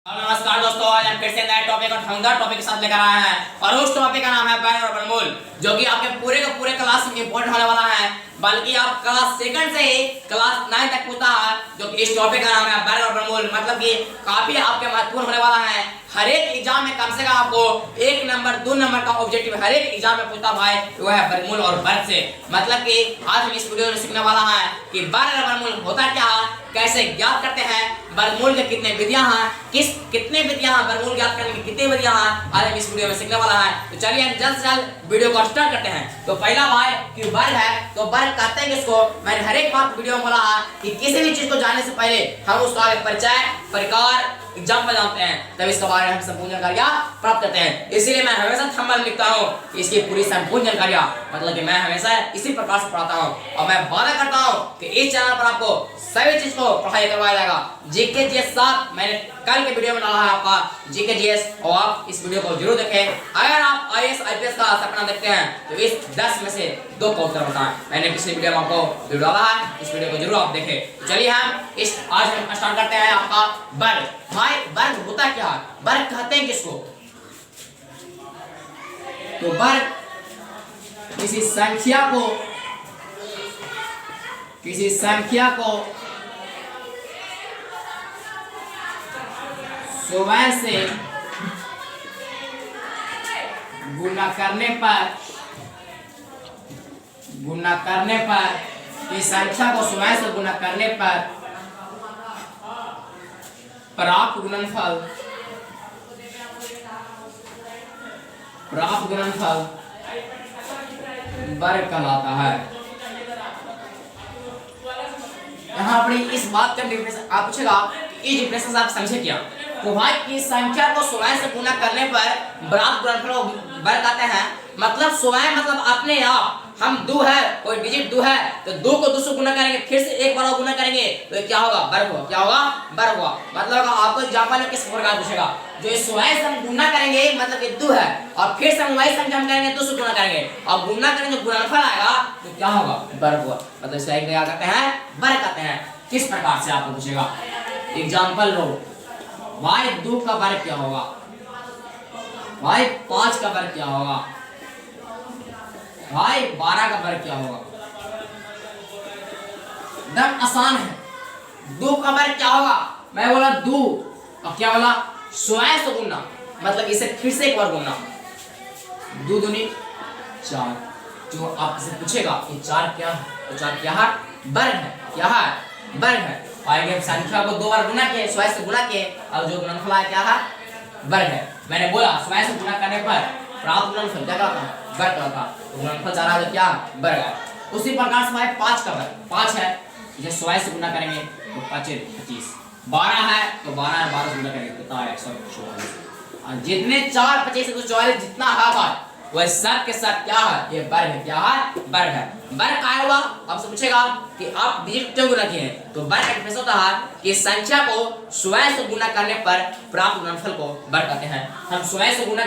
नमस्कार दोस्तों, आज हम फिर से नए टॉपिक और शानदार टॉपिक के साथ लेकर आए हैं और उस टॉपिक का नाम है वर्ग और वर्गमूल, जो कि आपके पूरे के पूरे क्लास में इंपॉर्टेंट होने वाला है। बल्कि आप क्लास सेकंड से ही क्लास 9 तक पूछता है, जो कि इस टॉपिक का नाम है वर्ग और वर्गमूल। मतलब कि काफी आपके महत्वपूर्ण होने वाला है। हर एक एग्जाम में कम से कम आपको 1 नंबर 2 नंबर का ऑब्जेक्टिव हर एक एग्जाम में पूछता भाई, वो है वर्गमूल और वर्ग से। मतलब कि आज हम इस वीडियो में सीखने वाला है कि वर्ग और वर्गमूल होता क्या है, कैसे ज्ञात करते हैं, वर्गमूल के कितने विधियां हैं, कितने विधियां हैं, वर्गमूल ज्ञात करने की कितनी विधियां हैं, आज हम इस वीडियो में सीखने वाला है। तो चलिए हम जल्द से जल्द वीडियो को स्टार्ट करते हैं। तो पहला भाई कि वर्ग है, तो वर्ग कहते हैं किसको। मैंने हर एक बात वीडियो में बोला है कि किसी भी चीज को जानने से पहले हम उसका आगे परिचय, प्रकार, एग्जाम्पल जानते हैं, तब इसके बारे में हम संपूर्ण जानकारियां प्राप्त करते हैं। इसीलिए मैं हमेशा थंबनेल लिखता हूं, इसकी पूरी संपूर्ण जानकारियां, मतलब कि मैं हमेशा इसी प्रकार से पढ़ाता हूं और मैं वादा करता हूं कि इस चैनल पर आपको सभी चीज को पढ़ाई करवाया जाएगा। जीके जीएस साथ मैंने कल के वीडियो में डाला है आपका जीके जीएस, और आप इस वीडियो को जरूर देखें। अगर आप आईएएस आईपीएस का सपना देखते हैं तो इस 10 में से 2 को उत्तर बताएं। मैंने पिछले वीडियो में आपको वीडियो डाला है, इस वीडियो को जरूर आप देखें। चलिए आज हम स्टार्ट करते हैं आपका वर्ग। भाई वर्ग होता क्या है, वर्ग कहते हैं किसको। तो वर्ग किसी संख्या को स्वयं से गुणा करने पर इस संख्या को स्वयं से गुणा करने पर प्राप्त गुणनफल वर्ग कहलाता है। यहाँ अपनी इस बात का डिफरेंस आप पूछेगा, इस डिफरेंस आप समझे क्या। तो भाई की संख्या को स्वयं से गुणा करने पर प्राप्त गुणनफल वर्ग कहते हैं। मतलब स्वयं मतलब अपने आप, हम 2 है, कोई डिजिट 2 है, तो 2 को 2 से गुणा करेंगे, फिर से एक बार गुणा करेंगे तो क्या होगा, वर्ग होगा। क्या होगा, वर्ग होगा। मतलब आपको एग्जांपल में किस प्रकार पूछेगा, जो स्वयं से हम गुणा करेंगे, मतलब ये 2 है, और फिर से हम वही संख्या हम करेंगे 2 से गुणा करेंगे और गुणा करेंगे, गुणनफल आएगा तो क्या होगा, वर्ग होगा। मतलब इसे क्या कहते हैं, वर्ग कहते हैं। किस प्रकार से आपको पूछेगा, एग्जांपल लो। भाई 2 का वर्ग क्या होगा, भाई 5 का वर्ग क्या होगा, भाई 12 का वर्ग क्या होगा। एकदम आसान है। 2 का वर्ग क्या होगा, मैं बोला 2 और क्या बोला, स्वयं से गुणना, मतलब इसे फिर से एक बार गुणना, 2 दूनी 4। जो आपसे पूछेगा कि 4 क्या है, तो 4 क्या है, वर्ग है। क्या है, वर्ग है। आगे संख्या को 2 बार गुणा किए, स्वयं से गुणा किए, और जो गुणनफल आया क्या है, वर्ग है। मैंने बोला स्वयं से गुणा करने पर प्राप्त गुणनफल क्या कहता है, वर्ग कहता है। तो गुणनफल चाह रहा है क्या, वर्ग है। उसी प्रकार से भाई 5 का वर्ग 5 है, इसे स्वयं से गुणा करेंगे तो 5 25। 12 है तो 12 है, 12 से गुणा करेंगे कितना है, 144। जितने 4 25 144 जितना है भाई, वह सब के सब क्या है, ये वर्ग है। क्या है, वर्ग है। वर्ग क्या होगा, आपसे पूछेगा कि आप डिजिट क्यों गुणा किए हैं, तो वर्ग का डिफरेंस होता है कि संख्या को स्वयं से गुणा करने पर प्राप्त गुणनफल को वर्ग कहते हैं। हम स्वयं से गुणा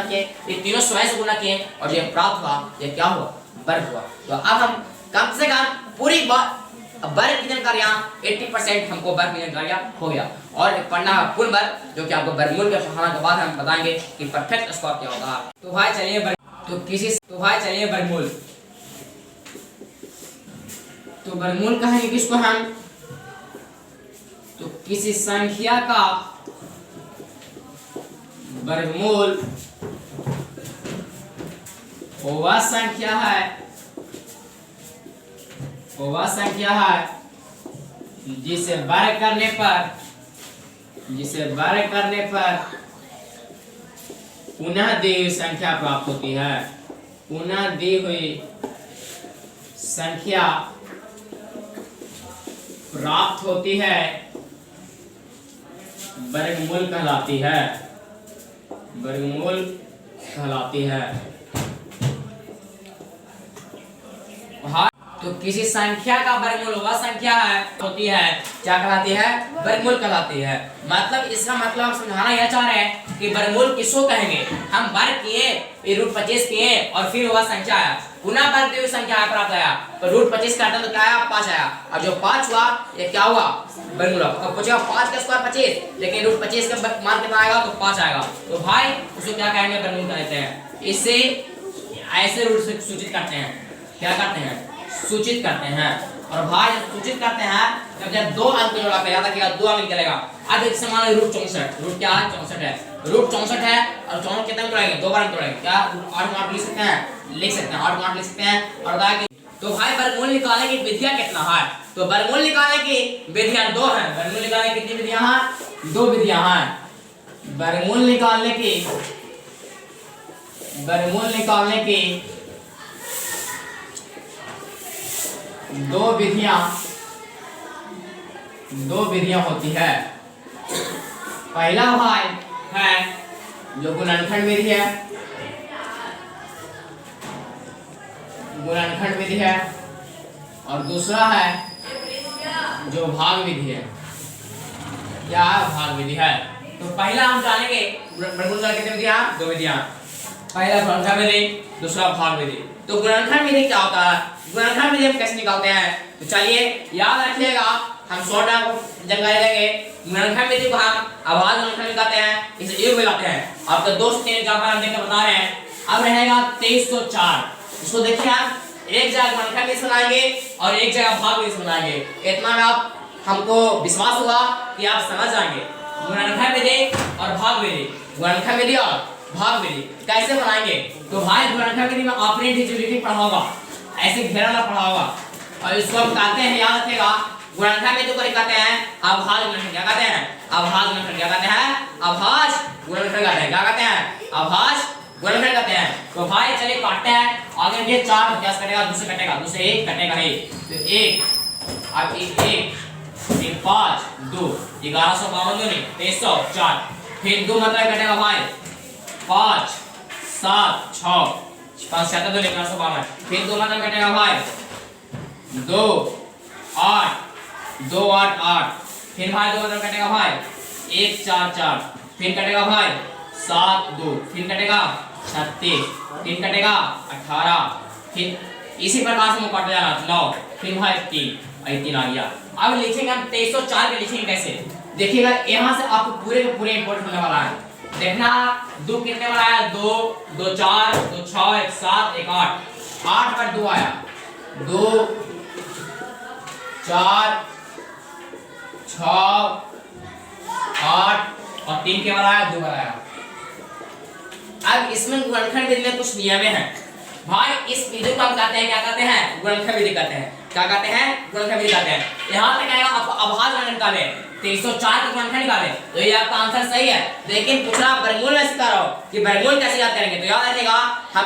किए, ये तीनों स्वयं से गुणा किए और ये प्राप्त हुआ, ये क्या हुआ, वर्ग हुआ। तो अब हम कम से कम पूरी वर्ग की जानकारियां 80% हमको वर्ग की जानकारियां हो गया। और पढ़ना है पूर्ण वर्ग, जो कि आपको वर्गमूल के पढ़ाने के बाद हम बताएंगे कि परफेक्ट स्कोर क्या होता है। तो भाई चलिए वर्गमूल। तो वर्गमूल कहेंगे किसको हम, तो किसी संख्या का वर्गमूल वह संख्या है जिसे वर्ग करने पर पुनः दी हुई संख्या प्राप्त होती है। पुनः दी हुई संख्या प्राप्त होती है, वर्गमूल कहलाती है। तो किसी संख्या का वर्गमूल वह संख्या होती है, क्या कहलाती है, वर्गमूल कहलाती है। मतलब इसका मतलब हम समझाना यह चाह रहे हैं कि वर्गमूल किसको कहेंगे। हम वर्ग किए, √25 किए और फिर वह संख्या आया, पुनः वर्ग की संख्या प्राप्त आया, तो रूट 25 काटा तो क्या आया 5 आया। अब जो 5 हुआ ये क्या हुआ वर्गमूल। अब पूछेगा 5 का स्क्वायर 25, लेकिन रूट 25 का मान कितना आएगा तो 5 आएगा, तो भाई उसको क्या कहेंगे वर्गमूल कहते हैं। इससे ऐसे रूट से सूचित करते हैं, क्या करते हैं सूचित करते हैं। और भाई जब सूचित करते हैं जब दो अंक जोड़ा कर याद रखिएगा, दो अंक निकलेगा। अब जैसे मान लो रूट 64, रूट क्या है 64 है, रूट 64 है और 64 कितने में तोड़ेंगे दो बार तोड़ेंगे, क्या 8 8 लिख सकते हैं, 8 8 लिख सकते हैं। और तो भाई वर्गमूल निकालने की विधियां कितना है, तो वर्गमूल निकालने की विधियां दो हैं। वर्गमूल निकालने की कितनी विधियां हैं, दो विधियां हैं। वर्गमूल निकालने की दो विधियां होती है। पहला भाई है जो गुणनखंड विधि है, गुणनखंड विधि है, और दूसरा है जो भाग विधि है, क्या भाग विधि है। तो पहला हम जानेंगे वर्गमूल की कितनी विधियां, दो विधियां, पहला गुणनखंड विधि, दूसरा भाग विधि। तो गुणनखंड विधि क्या होता है, गुणनखंड विधि हम कैसे निकालते हैं, तो चलिए याद रखिएगा, हम शॉर्ट जानकारी देंगे। गुणनखंड विधि को हम अभाज्य गुणनखंड निकालते हैं, इसे योग मिलाते हैं। आपको दो से तीन एग्जांपल हम देकर बता रहे हैं। अब रहेगा 2304, इसको देखिए आप एक जगह गुणनखंड विधि बनाएंगे और एक जगह भाग विधि बनाएंगे, इतना में आप हमको विश्वास होगा कि आप समझ जाएंगे गुणनखंड विधि और भाग विधि। गुणनखंड विधि और भाग विधि कैसे बनाएंगे, तो भाई गुणनखंड विधि में आपने डिजिटल पढ़ा होगा, ऐसे घेरा वाला पढ़ा होगा, और इसको हम कहते हैं याद रखिएगा गुणनखंड विधि को कहते हैं अभाज्य गुणनखंड। क्या कहते हैं, अभाज्य गुणनखंड। क्या कहते हैं, अभाज्य गुणनखंड कहते हैं। क्या कहते हैं, अभाज्य गुणनखंड कहते हैं। तो भाई चलिए काटते हैं, आगे ये 4 कैसे कटेगा, 2 से कटेगा, 2 से 1 कटेगा ही, तो 1 अब 1 फिर 5 2 1152 नहीं 2304, फिर 2 मतलब कटेगा भाई 5 7 6 5 7 2 1152, फिर 2 मतलब कटेगा भाई 2 8 2 8 8, फिर भाई 2 मतलब कटेगा भाई 1 4 4, फिर कटेगा भाई 7 2, फिर कटेगा 36, फिर कटेगा 18, फिर इसी प्रकार से काट जाना 9, फिर भाई 3 आ गया। अब लिखेंगे हम 2304 के लिखेंगे कैसे, देखिएगा यहाँ से आपको पूरे के पूरे इंपोर्टेंट होने वाला है। देखना 2 कितने बार आया, 2 2 4 2 6 1 7 1 8, 8 बार 2 आया, 2 4 6 8 और 3 के बार आया, 2 बार आया। अब इसमें गुणनखंड विधि में कुछ नियम हैं भाई, इस विधि को हम कहते हैं, क्या कहते हैं, गुणनखंड विधि कहते हैं। क्या कहते हैं, गुणनखंड विधि कहते हैं। यहाँ तक आएगा आपको अभाज्य गुणनखंड निकाले, 2304 का गुणनखंड निकाले, तो ये आपका आंसर सही है। लेकिन पूछना वर्गमूल में सिखा रहा हूँ कि वर्गमूल कैसे याद करेंगे, तो याद रखिएगा हम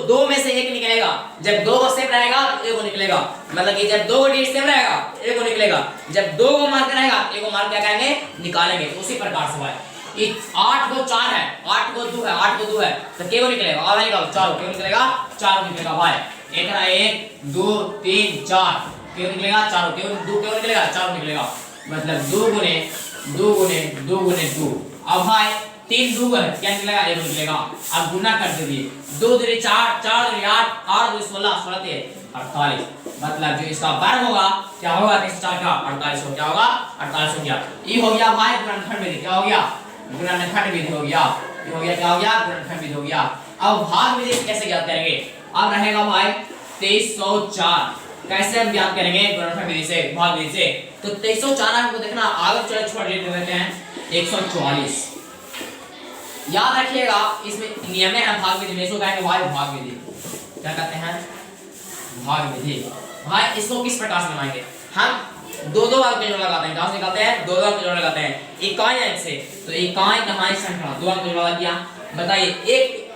दो में से एक निकलेगा, जब 2 को सेम रहेगा तो 1 को निकलेगा, मतलब कि जब 2 को डिजिट सेम रहेगा 1 को निकलेगा, जब 2 को मार्क रहेगा 1 को मार्क क्या करेंगे निकालेंगे। उसी प्रकार से भाई 8 को 4 है, 8 को 2 है, 8 को 2 है, तो क्या निकलेगा, आधा निकालो 4 को निकलेगा, 4 निकलेगा भाई, 1 2 3 4 क्यों निकलेगा, 4 क्यों 2 क्यों निकलेगा, 4 निकलेगा, मतलब 2 गुने 2 गुने 2 गुने 2। अब भाई 3 2 है, क्या निकलेगा 1 निकलेगा। अब गुना कर दीजिए, 2 दूनी 4 4 दूनी 8 8 दूनी 16 16 3 48, मतलब जो इसका वर्ग होगा क्या होगा 304 का 48 हो, क्या होगा 48 हो गया। ये हो गया भाई गुणनखंड विधि, क्या हो गया गुणनखंड विधि हो गया, ये हो गया क्या हो गया गुणनखंड विधि हो गया। अब भाग विधि कैसे ज्ञात करेंगे, अब रहेगा भाई 2304 कैसे हम ज्ञात करेंगे गुणनखंड विधि से, भाग विधि से। तो 2304 हमको देखना आगे चले छोड़ देते हैं 144, याद रखिएगा इसमें नियम है भाग विधि में, इसको कहेंगे भाई भाग विधि। क्या कहते हैं भाग विधि। भाई इसको किस प्रकार से बनाएंगे, हम दो अंक के जोड़ लगाते हैं, कहां से निकालते हैं, 2 अंक के जोड़ लगाते हैं इकाई अंक से, तो इकाई दहाई संख्या 2 अंक के जोड़ लगा दिया। बताइए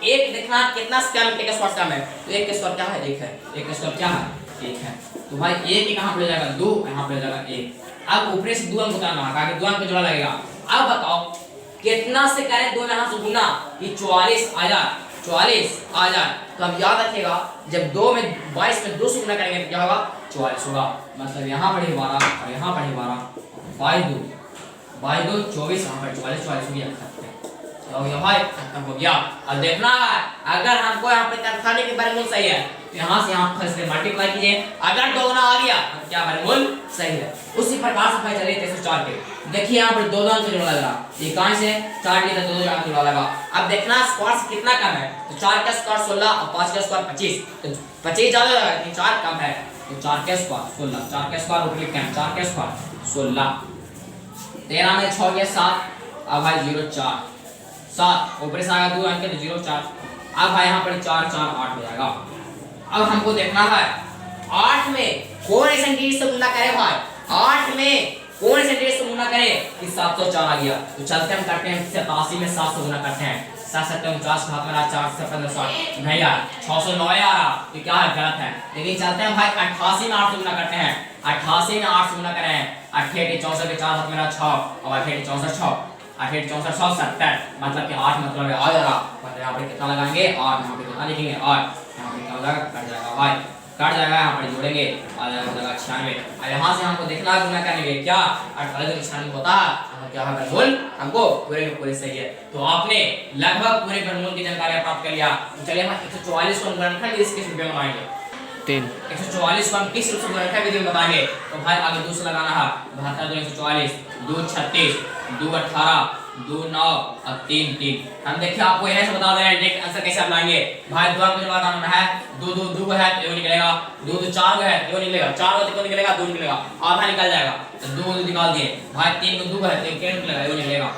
एक देखना कितना स्क्वायर में, 1 का स्क्वायर है, तो 1 का स्क्वायर क्या है 1 है, 1 का स्क्वायर क्या है 1 है, तो भाई 1 कहां पे जाएगा 2, यहां पे जाएगा 1। अब ऊपर से 2 अंक उतारना है, कि 2 अंक का जोड़ा लगेगा। अब बताओ कितना से करें 2 यहां से गुना कि 44 आ जाए, 44 आ जाए। तो अब याद रखिएगा जब 2 में 22 में 2 से गुना करेंगे तो क्या होगा 44 होगा, मतलब यहाँ पढ़े 12 और यहाँ पढ़े 12, 22 24, यहाँ पर 44 44 हो गया, हो गया भाई, खत्म हो गया। अब देखना है अगर हमको यहाँ पे तनख्वाह के वर्गमूल सही है तो यहाँ से यहाँ पर इससे मल्टीप्लाई कीजिए, अगर 2 गुना आ गया तो क्या वर्गमूल सही है। उसी प्रकार से भाई चलिए 304 के देखिए यहाँ पर 2 अंक जोड़ा लगा, ये कहाँ से 4 के 2 अंक जोड़ा लगा। अब देखना स्क्वायर से कितना कम है, तो 4 का स्क्वायर 16 और 5 का स्क्वायर 25, तो 25 ज्यादा लगा लेकिन 4 कम है, तो 4 का स्क्वायर 16, 4 का स्क्वायर ऊपर लिखते हैं, 4 का स्क्वायर 16, 13 में 6 के 7, अब भाई 0 4 7 ऊपर से आएगा 2 अंक तो 0 4, अब भाई यहाँ पर 4 4 8 हो जाएगा। अब हमको देखना है 8 में कौन ऐसा इंटीजर से गुणा करे भाई, 8 में कौन ऐसा इंटीजर से गुणा करे कि 704 आ गया, तो चलते हम करते हैं 87 में 7 से गुणा करते हैं, 7 7 49 हाथ में 4 से 15 60 नहीं यार 609 आ रहा, तो क्या है गलत है, लेकिन चलते हैं भाई 88 में 8 से गुणा करते हैं, 88 में 8 से गुणा करें, 88 64 के 4 हाथ में 6 और 88 64 6 88 64 6 70, मतलब कि 8 मतलब है आ जाएगा, मतलब यहाँ पर कितना लगाएंगे 8, यहाँ पे कितना लिखेंगे 8, यहाँ पे क्या हो जाएगा कट जाएगा भाई, कट जाएगा, यहाँ पर जोड़ेंगे आ जाएगा 96। और यहाँ से हमको देखना है गुना करने के क्या 48 96 होता है, तो क्या है वर्गमूल हमको पूरे के पूरे सही है। तो आपने लगभग पूरे वर्गमूल की जानकारी प्राप्त कर लिया। तो चलिए हम 144 को गुणनखंड इसके रूप में बनाएंगे, 144 को हम किस रूप से गुणनखंड विधि में बताएंगे, तो भाई आगे 2 से लगाना है, 72 144 2 36 2 18 2 9 और 3 3। हम देखिए आपको यह से बता दे रहे हैं डायरेक्ट आंसर कैसे आप लाएंगे भाई, दो अंक जमा करना है, 2 2 2 है तो निकलेगा, 2 2 4 है तो निकलेगा, 4 को निकलेगा 2 निकलेगा, आधा निकल जाएगा, तो 2 निकाल दिए भाई, 3 को 2 है तो क्या निकलेगा, ये निकलेगा,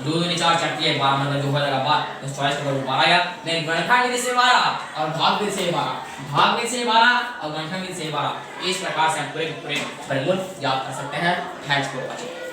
2 2 4 4 है 12 मतलब जो हो जाएगा 12, तो 24 का 12 या नहीं, गुणनखंड विधि से 12 और भाग विधि से 12, भाग विधि से 12 और गुणनखंड विधि से 12, इस प्रकार से हम पूरे वर्गमूल याद कर सकते हैं। Thanks for watching.